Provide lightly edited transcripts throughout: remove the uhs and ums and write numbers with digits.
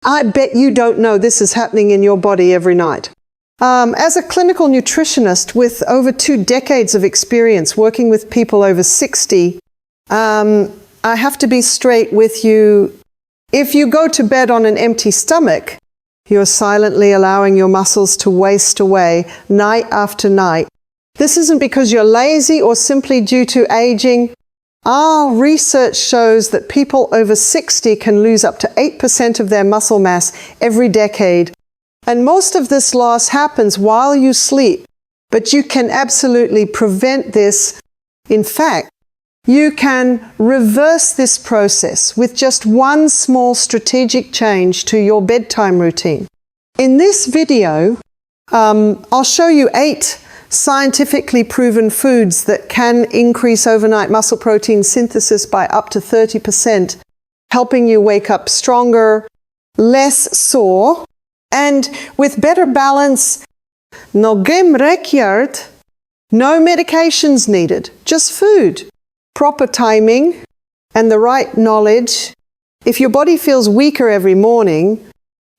I bet you don't know this is happening in your body every night. As a clinical nutritionist with over 2 decades of experience working with people over 60, I have to be straight with you. If you go to bed on an empty stomach, you're silently allowing your muscles to waste away night after night. This isn't because you're lazy or simply due to aging. Our research shows that people over 60 can lose up to 8% of their muscle mass every decade. And most of this loss happens while you sleep. But you can absolutely prevent this. In fact, you can reverse this process with just one small strategic change to your bedtime routine. In this video, I'll show you 8 scientifically proven foods that can increase overnight muscle protein synthesis by up to 30%, helping you wake up stronger, less sore, and with better balance. No gemrekjerd, no medications needed, just food, proper timing, and the right knowledge. If your body feels weaker every morning,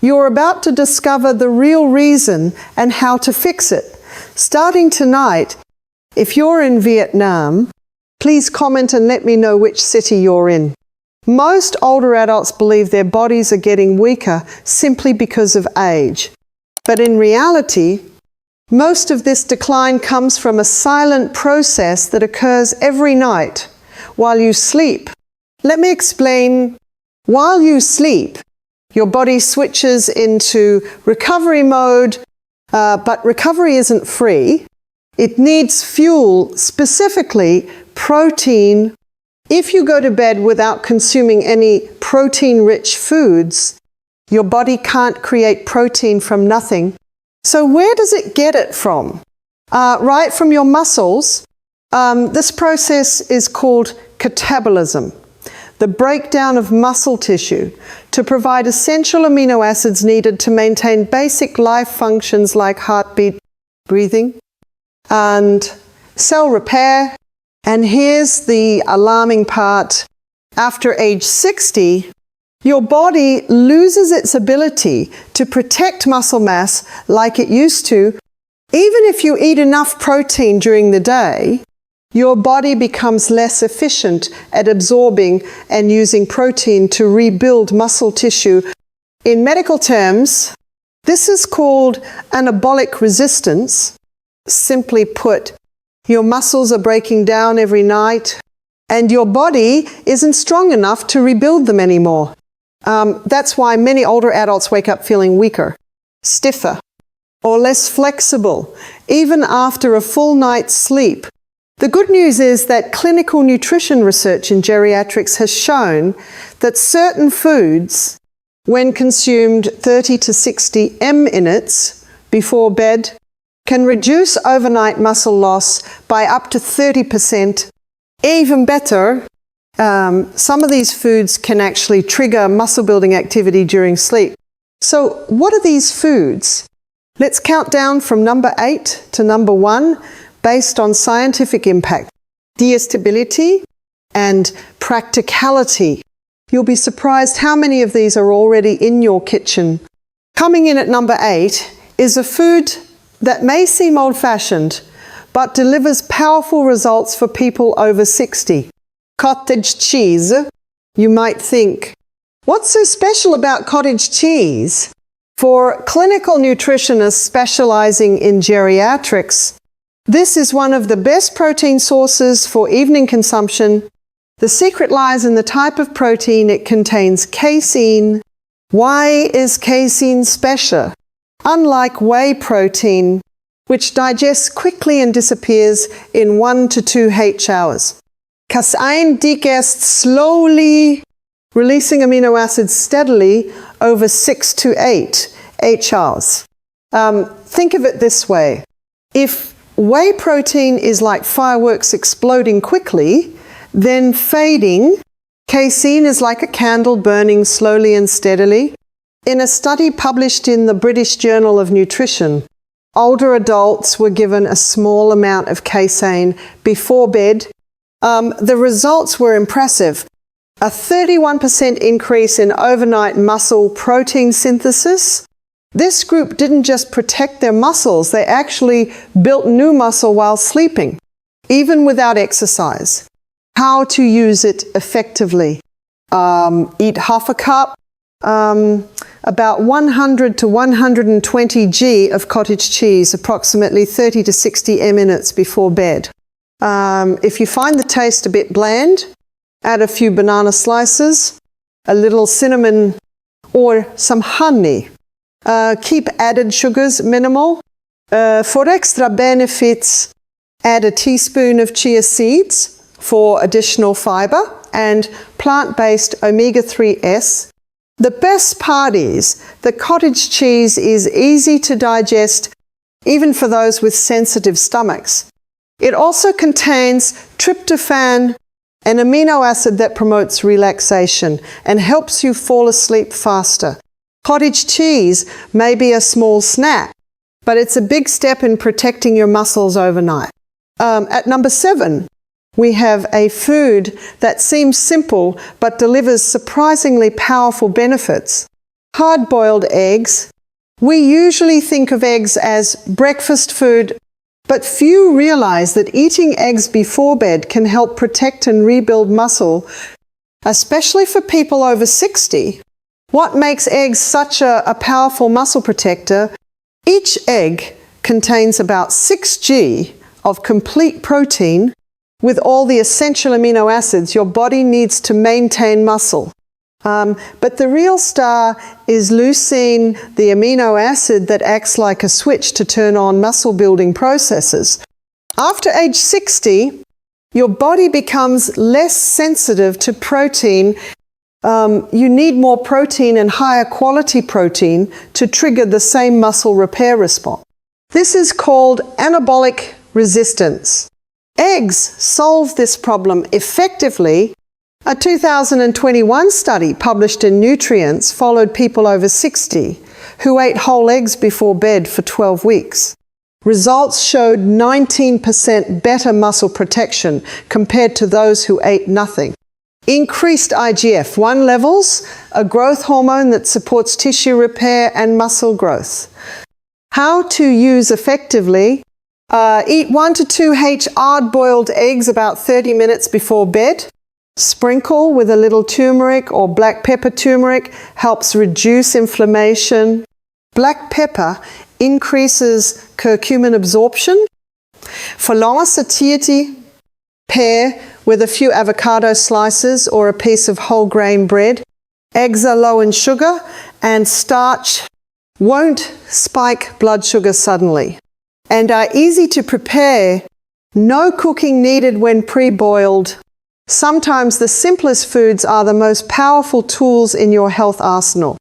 you're about to discover the real reason and how to fix it. Starting tonight, if you're in Vietnam, please comment and let me know which city you're in. Most older adults believe their bodies are getting weaker simply because of age. But in reality, most of this decline comes from a silent process that occurs every night while you sleep. Let me explain. While you sleep, your body switches into recovery mode, but recovery isn't free. It needs fuel, specifically protein. If you go to bed without consuming any protein-rich foods, your body can't create protein from nothing. So where does it get it from? Right from your muscles. This process is called catabolism, the breakdown of muscle tissue to provide essential amino acids needed to maintain basic life functions like heartbeat, breathing, and cell repair. And here's the alarming part. After age 60, your body loses its ability to protect muscle mass like it used to. Even if you eat enough protein during the day, your body becomes less efficient at absorbing and using protein to rebuild muscle tissue. In medical terms, this is called anabolic resistance. Simply put, your muscles are breaking down every night, and your body isn't strong enough to rebuild them anymore. That's why many older adults wake up feeling weaker, stiffer, or less flexible, even after a full night's sleep. The good news is that clinical nutrition research in geriatrics has shown that certain foods, when consumed 30 to 60 minutes before bed, can reduce overnight muscle loss by up to 30%. Even better, some of these foods can actually trigger muscle building activity during sleep. So what are these foods? Let's count down from number 8 to number 1 based on scientific impact, digestibility, and practicality. You'll be surprised how many of these are already in your kitchen. Coming in at number 8 is a food that may seem old-fashioned, but delivers powerful results for people over 60. Cottage cheese. You might think, what's so special about cottage cheese? For clinical nutritionists specializing in geriatrics, this is one of the best protein sources for evening consumption. The secret lies in the type of protein. It contains casein. Why is casein special? Unlike whey protein, which digests quickly and disappears in 1 to 2 H hours. Casein digests slowly, releasing amino acids steadily over 6 to 8 H hours. Think of it this way. If whey protein is like fireworks exploding quickly, then fading, casein is like a candle burning slowly and steadily. In a study published in the British Journal of Nutrition, older adults were given a small amount of casein before bed. The results were impressive. a 31% increase in overnight muscle protein synthesis. This group didn't just protect their muscles, they actually built new muscle while sleeping, even without exercise. How to use it effectively. Eat half a cup, about 100 to 120 g of cottage cheese, approximately 30 to 60 minutes before bed. If you find the taste a bit bland, add a few banana slices, a little cinnamon, or some honey. Keep added sugars minimal. For extra benefits, add a teaspoon of chia seeds for additional fiber and plant-based omega-3s. The best part is that cottage cheese is easy to digest even for those with sensitive stomachs. It also contains tryptophan, an amino acid that promotes relaxation and helps you fall asleep faster. Cottage cheese may be a small snack, but it's a big step in protecting your muscles overnight. At number 7, we have a food that seems simple but delivers surprisingly powerful benefits. Hard-boiled eggs. We usually think of eggs as breakfast food, but few realize that eating eggs before bed can help protect and rebuild muscle, especially for people over 60. What makes eggs such a powerful muscle protector? Each egg contains about 6 g of complete protein with all the essential amino acids your body needs to maintain muscle. But the real star is leucine, the amino acid that acts like a switch to turn on muscle building processes. After age 60, your body becomes less sensitive to protein. You need more protein and higher quality protein to trigger the same muscle repair response. This is called anabolic resistance. Eggs solve this problem effectively. A 2021 study published in Nutrients followed people over 60 who ate whole eggs before bed for 12 weeks. Results showed 19% better muscle protection compared to those who ate nothing. Increased IGF-1 levels, a growth hormone that supports tissue repair and muscle growth. How to use effectively. Eat 1 to 2 hard-boiled eggs about 30 minutes before bed. Sprinkle with a little turmeric or black pepper turmeric, helps reduce inflammation. Black pepper increases curcumin absorption. For longer satiety, pair with a few avocado slices or a piece of whole grain bread. Eggs are low in sugar and starch won't spike blood sugar suddenly and are easy to prepare. No cooking needed when pre-boiled. Sometimes the simplest foods are the most powerful tools in your health arsenal.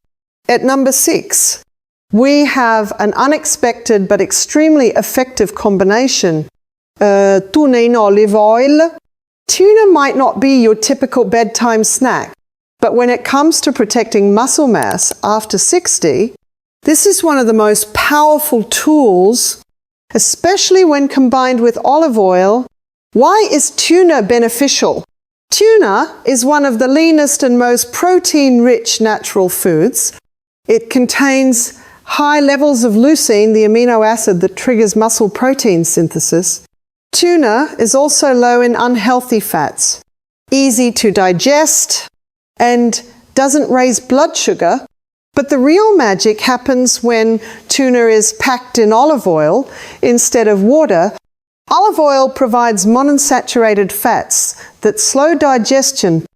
At number 6, we have an unexpected but extremely effective combination. Tuna in olive oil. Tuna might not be your typical bedtime snack, but when it comes to protecting muscle mass after 60, this is one of the most powerful tools, especially when combined with olive oil. Why is tuna beneficial? Tuna is one of the leanest and most protein-rich natural foods. It contains high levels of leucine, the amino acid that triggers muscle protein synthesis. Tuna is also low in unhealthy fats, easy to digest, and doesn't raise blood sugar. But the real magic happens when tuna is packed in olive oil instead of water. Olive oil provides monounsaturated fats that slow digestion,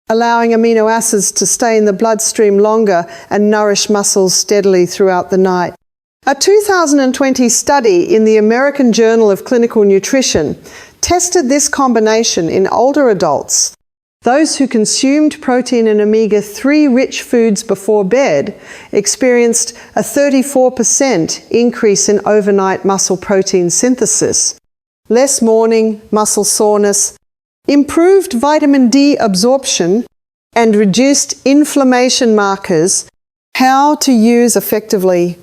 allowing amino acids to stay in the bloodstream longer and nourish muscles steadily throughout the night. A 2020 study in the American Journal of Clinical Nutrition tested this combination in older adults. Those who consumed protein and omega-3 rich foods before bed experienced a 34% increase in overnight muscle protein synthesis, less morning muscle soreness, improved vitamin D absorption, and reduced inflammation markers. How to use effectively.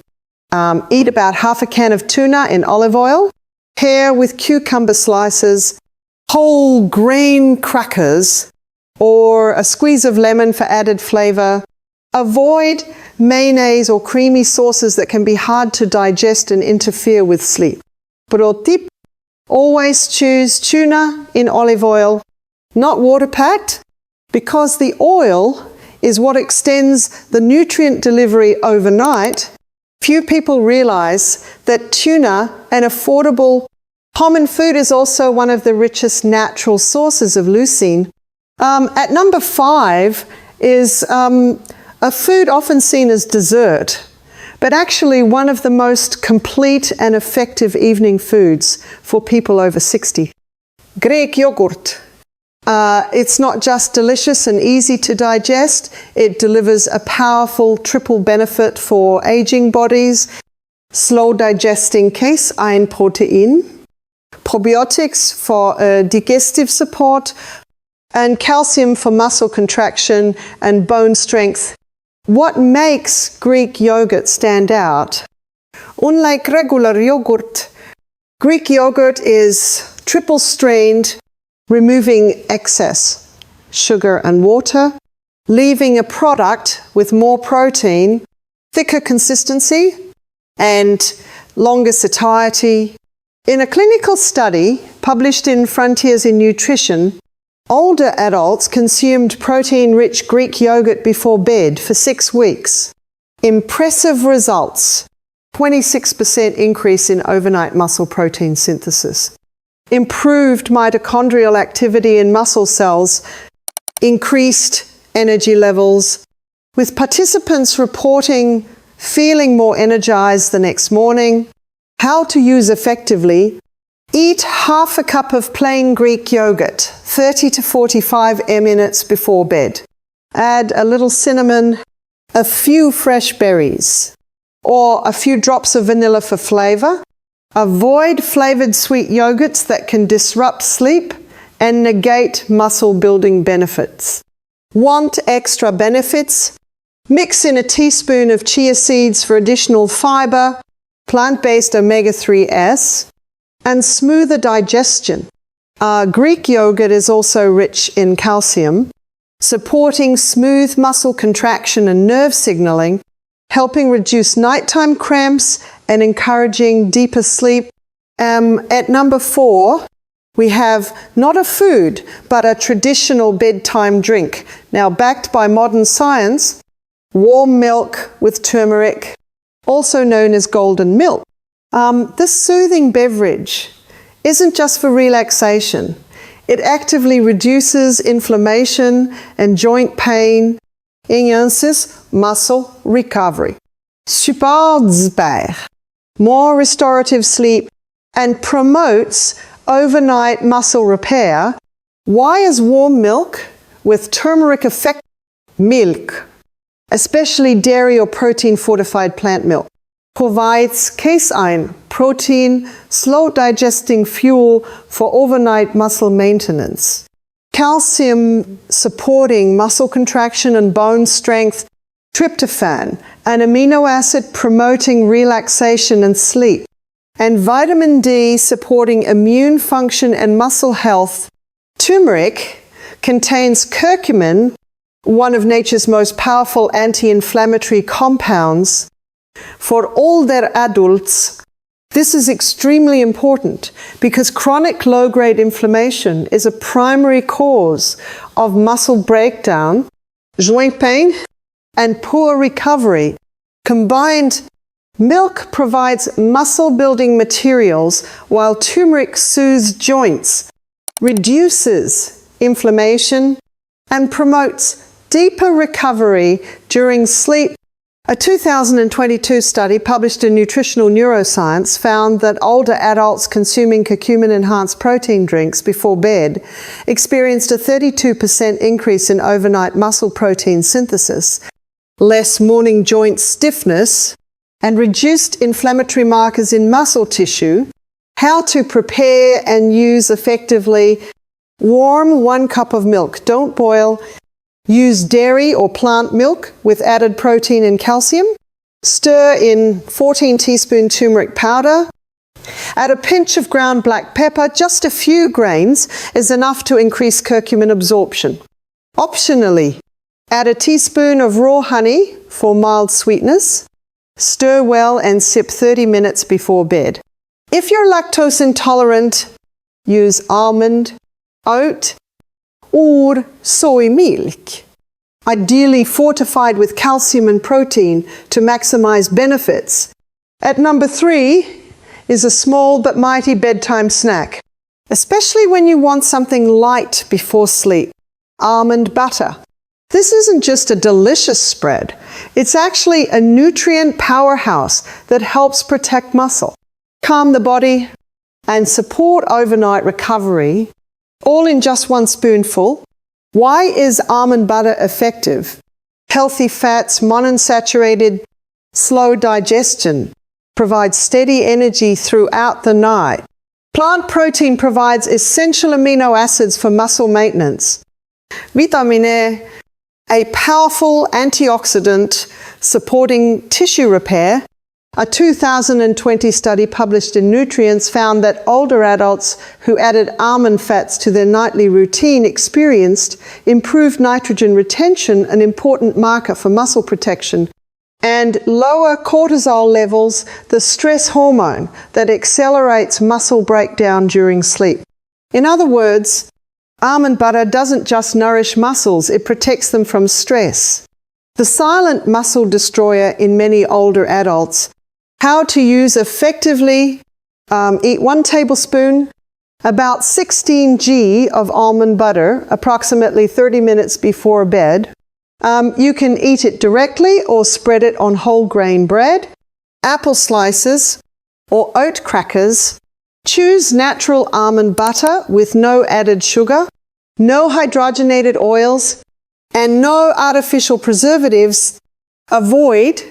Eat about half a can of tuna in olive oil, pair with cucumber slices, whole grain crackers, or a squeeze of lemon for added flavor. Avoid mayonnaise or creamy sauces that can be hard to digest and interfere with sleep. Pro tip, always choose tuna in olive oil, not water-packed, because the oil is what extends the nutrient delivery overnight. Few people realize that tuna, an affordable common food, is also one of the richest natural sources of leucine. At number 5 is a food often seen as dessert, but actually one of the most complete and effective evening foods for people over 60. Greek yogurt. It's not just delicious and easy to digest, it delivers a powerful triple benefit for aging bodies: slow digesting casein protein, probiotics for digestive support, and calcium for muscle contraction and bone strength. What makes Greek yogurt stand out? Unlike regular yogurt, Greek yogurt is triple strained, removing excess sugar and water, leaving a product with more protein, thicker consistency, and longer satiety. In a clinical study published in Frontiers in Nutrition, older adults consumed protein-rich Greek yogurt before bed for 6 weeks. Impressive results. 26% increase in overnight muscle protein synthesis. Improved mitochondrial activity in muscle cells, increased energy levels, with participants reporting feeling more energized the next morning. How to use effectively: eat half a cup of plain Greek yogurt 30 to 45 minutes before bed. Add a little cinnamon, a few fresh berries, or a few drops of vanilla for flavor. Avoid flavored sweet yogurts that can disrupt sleep and negate muscle building benefits. Want extra benefits? Mix in a teaspoon of chia seeds for additional fiber, plant-based omega-3s, and smoother digestion. Greek yogurt is also rich in calcium, supporting smooth muscle contraction and nerve signaling, helping reduce nighttime cramps and encouraging deeper sleep. At number 4, we have not a food, but a traditional bedtime drink. Now, backed by modern science, warm milk with turmeric, also known as golden milk. This soothing beverage isn't just for relaxation. It actively reduces inflammation and joint pain, enhances muscle recovery, supports more restorative sleep, and promotes overnight muscle repair. Why is warm milk with turmeric effective? Milk, especially dairy or protein fortified plant milk, provides casein, protein, slow digesting fuel for overnight muscle maintenance. Calcium supporting muscle contraction and bone strength, tryptophan, an amino acid promoting relaxation and sleep, and vitamin D supporting immune function and muscle health. Turmeric contains curcumin, one of nature's most powerful anti-inflammatory compounds. For older adults, this is extremely important because chronic low-grade inflammation is a primary cause of muscle breakdown, joint pain, and poor recovery. Combined, milk provides muscle-building materials while turmeric soothes joints, reduces inflammation, and promotes deeper recovery during sleep. A 2022 study published in Nutritional Neuroscience found that older adults consuming curcumin-enhanced protein drinks before bed experienced a 32% increase in overnight muscle protein synthesis, less morning joint stiffness, and reduced inflammatory markers in muscle tissue. How to prepare and use effectively: warm 1 cup of milk, don't boil. Use dairy or plant milk with added protein and calcium. Stir in 14 teaspoon turmeric powder. Add a pinch of ground black pepper. Just a few grains is enough to increase curcumin absorption. Optionally, add a teaspoon of raw honey for mild sweetness. Stir well and sip 30 minutes before bed. If you're lactose intolerant, use almond, oat, or soy milk, ideally fortified with calcium and protein to maximize benefits. At number 3 is a small but mighty bedtime snack, especially when you want something light before sleep. Almond butter. This isn't just a delicious spread. It's actually a nutrient powerhouse that helps protect muscle, calm the body, and support overnight recovery, all in just 1 spoonful. Why is almond butter effective? Healthy fats, monounsaturated, slow digestion, provides steady energy throughout the night. Plant protein provides essential amino acids for muscle maintenance. Vitamin A, a powerful antioxidant supporting tissue repair. A 2020 study published in Nutrients found that older adults who added almond fats to their nightly routine experienced improved nitrogen retention, an important marker for muscle protection, and lower cortisol levels, the stress hormone that accelerates muscle breakdown during sleep. In other words, almond butter doesn't just nourish muscles, it protects them from stress. The silent muscle destroyer in many older adults. How to use effectively: eat 1 tablespoon, about 16 g of almond butter, approximately 30 minutes before bed. You can eat it directly or spread it on whole grain bread, apple slices, or oat crackers. Choose natural almond butter with no added sugar, no hydrogenated oils, and no artificial preservatives. Avoid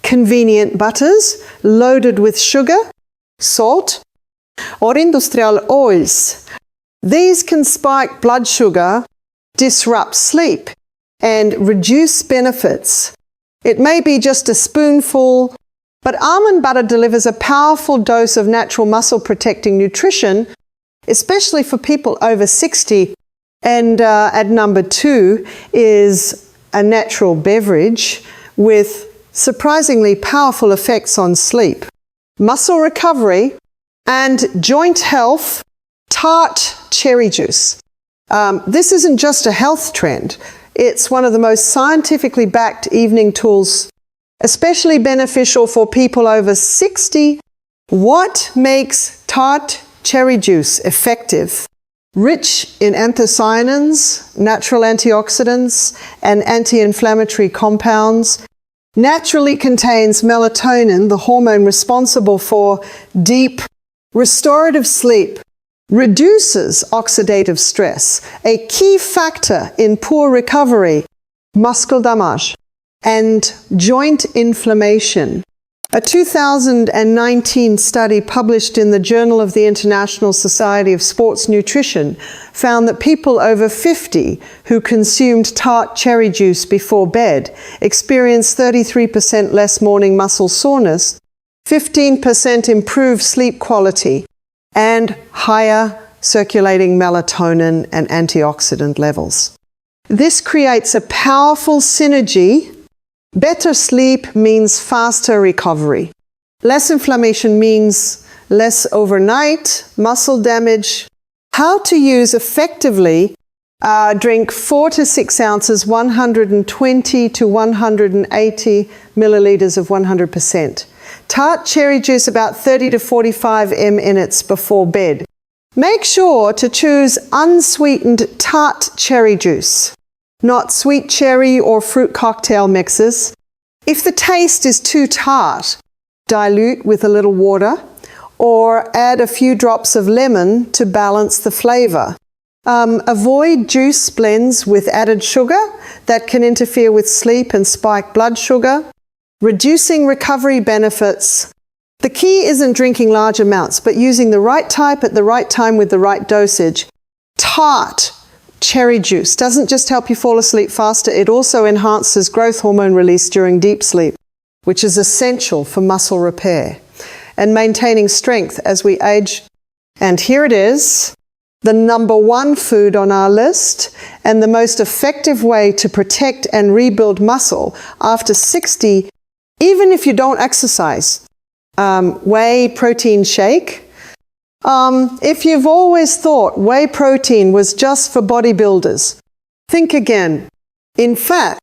convenient butters loaded with sugar, salt, or industrial oils. These can spike blood sugar, disrupt sleep, and reduce benefits. It may be just a spoonful, but almond butter delivers a powerful dose of natural muscle protecting nutrition, especially for people over 60. And at number 2 is a natural beverage with surprisingly powerful effects on sleep, muscle recovery, and joint health. Tart cherry juice. This isn't just a health trend. It's one of the most scientifically backed evening tools, especially beneficial for people over 60. What makes tart cherry juice effective? Rich in anthocyanins, natural antioxidants, and anti-inflammatory compounds, naturally contains melatonin, the hormone responsible for deep, restorative sleep, reduces oxidative stress, a key factor in poor recovery, muscle damage, and joint inflammation. A 2019 study published in the Journal of the International Society of Sports Nutrition found that people over 50 who consumed tart cherry juice before bed experienced 33% less morning muscle soreness, 15% improved sleep quality, and higher circulating melatonin and antioxidant levels. This creates a powerful synergy. Better sleep means faster recovery. Less inflammation means less overnight muscle damage. How to use effectively: drink 4 to 6 ounces, 120 to 180 milliliters of 100%. Tart cherry juice about 30 to 45 minutes before bed. Make sure to choose unsweetened tart cherry juice, not sweet cherry or fruit cocktail mixes. If the taste is too tart, dilute with a little water or add a few drops of lemon to balance the flavor. Avoid juice blends with added sugar that can interfere with sleep and spike blood sugar, reducing recovery benefits. The key isn't drinking large amounts, but using the right type at the right time with the right dosage. Tart cherry juice doesn't just help you fall asleep faster, it also enhances growth hormone release during deep sleep, which is essential for muscle repair and maintaining strength as we age. And here it is, the number one food on our list and the most effective way to protect and rebuild muscle after 60, even if you don't exercise. Whey protein shake. If you've always thought whey protein was just for bodybuilders, think again. In fact,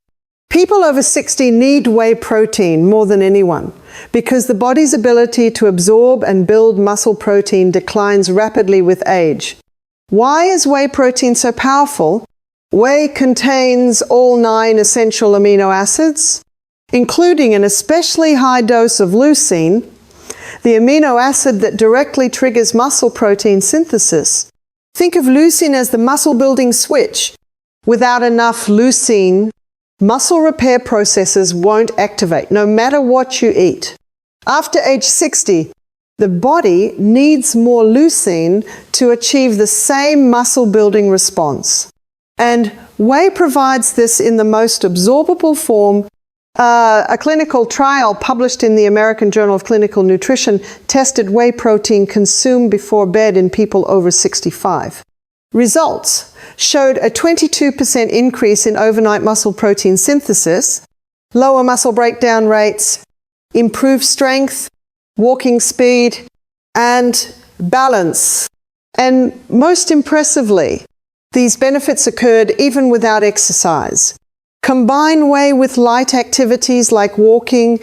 people over 60 need whey protein more than anyone because the body's ability to absorb and build muscle protein declines rapidly with age. Why is whey protein so powerful? Whey contains all 9 essential amino acids, including an especially high dose of leucine, the amino acid that directly triggers muscle protein synthesis. Think of leucine as the muscle-building switch. Without enough leucine, muscle repair processes won't activate, no matter what you eat. After age 60, the body needs more leucine to achieve the same muscle-building response. And whey provides this in the most absorbable form. A clinical trial published in the American Journal of Clinical Nutrition tested whey protein consumed before bed in people over 65. Results showed a 22% increase in overnight muscle protein synthesis, lower muscle breakdown rates, improved strength, walking speed, and balance. And most impressively, these benefits occurred even without exercise. Combine whey with light activities like walking,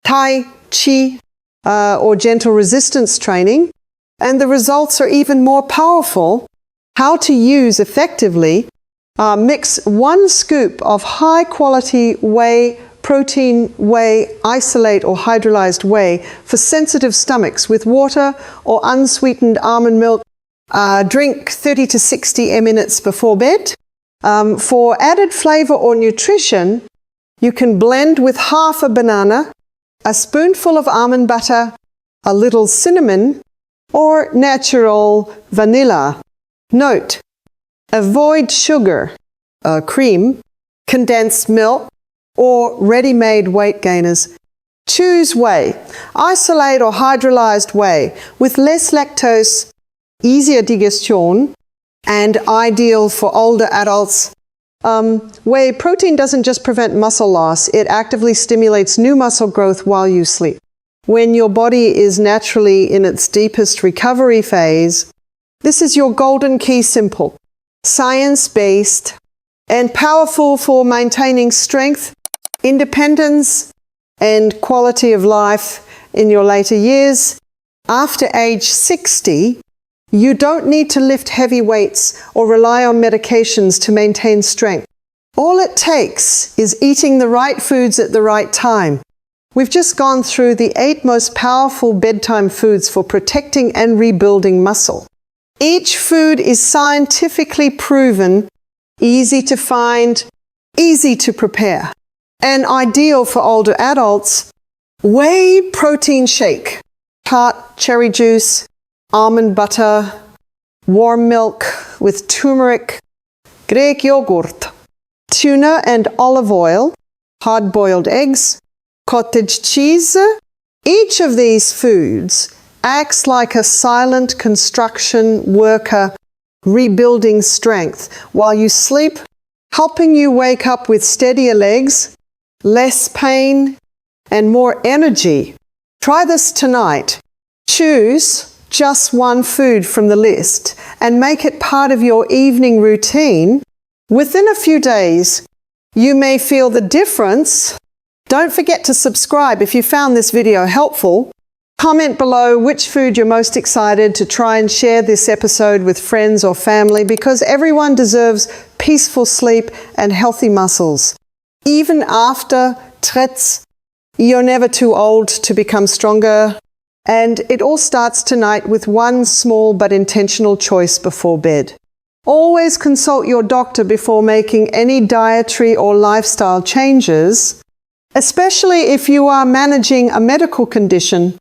tai chi, or gentle resistance training, and the results are even more powerful. How to use effectively: mix 1 scoop of high-quality whey protein whey isolate or hydrolyzed whey for sensitive stomachs with water or unsweetened almond milk. Drink 30 to 60 minutes before bed. For added flavor or nutrition, you can blend with half a banana, a spoonful of almond butter, a little cinnamon, or natural vanilla. Note: avoid sugar, cream, condensed milk, or ready-made weight gainers. Choose whey, isolate or hydrolyzed whey with less lactose, easier digestion, and ideal for older adults. Whey protein doesn't just prevent muscle loss, it actively stimulates new muscle growth while you sleep. When your body is naturally in its deepest recovery phase, this is your golden key: simple, science-based, and powerful for maintaining strength, independence, and quality of life in your later years. After age 60, you don't need to lift heavy weights or rely on medications to maintain strength. All it takes is eating the right foods at the right time. We've just gone through the 8 most powerful bedtime foods for protecting and rebuilding muscle. Each food is scientifically proven, easy to find, easy to prepare, and ideal for older adults. Whey protein shake: tart cherry juice, almond butter, warm milk with turmeric, Greek yogurt, tuna and olive oil, hard-boiled eggs, cottage cheese. Each of these foods acts like a silent construction worker, rebuilding strength while you sleep, helping you wake up with steadier legs, less pain, and more energy. Try this tonight. Choose just 1 food from the list and make it part of your evening routine. Within a few days, you may feel the difference. Don't forget to subscribe if you found this video helpful. Comment below which food you're most excited to try and share this episode with friends or family, because everyone deserves peaceful sleep and healthy muscles. Even after trets, you're never too old to become stronger. And it all starts tonight with 1 small but intentional choice before bed. Always consult your doctor before making any dietary or lifestyle changes, especially if you are managing a medical condition